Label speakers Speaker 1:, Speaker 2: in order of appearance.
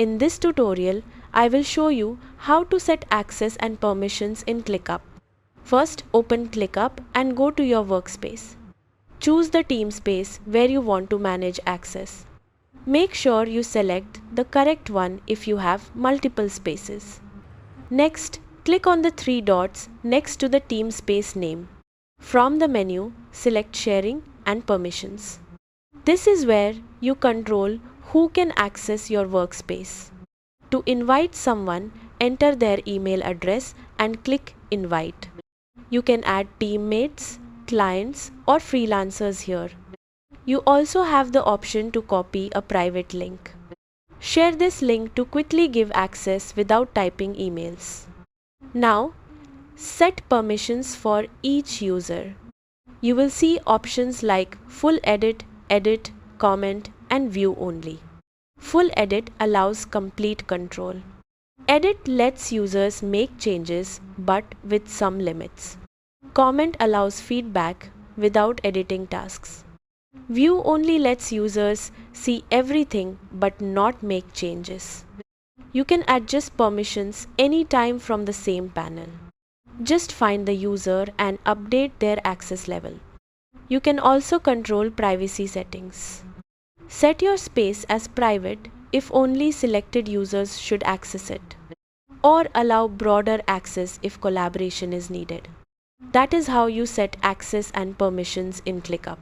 Speaker 1: In this tutorial, I will show you how to set access and permissions in ClickUp. First, open ClickUp and go to your workspace. Choose the team space where you want to manage access. Make sure you select the correct one if you have multiple spaces. Next, click on the three dots next to the team space name. From the menu, select Sharing and Permissions. This is where you control who can access your workspace. To invite someone, enter their email address and click Invite. You can add teammates, clients, or freelancers here. You also have the option to copy a private link. Share this link to quickly give access without typing emails. Now, set permissions for each user. You will see options like Full Edit, Edit, Comment, and View Only. Full Edit allows complete control. Edit lets users make changes but with some limits. Comment allows feedback without editing tasks. View only lets users see everything but not make changes. You can adjust permissions anytime from the same panel. Just find the user and update their access level. You can also control privacy settings. Set your space as private if only selected users should access it, or allow broader access if collaboration is needed. That is how you set access and permissions in ClickUp.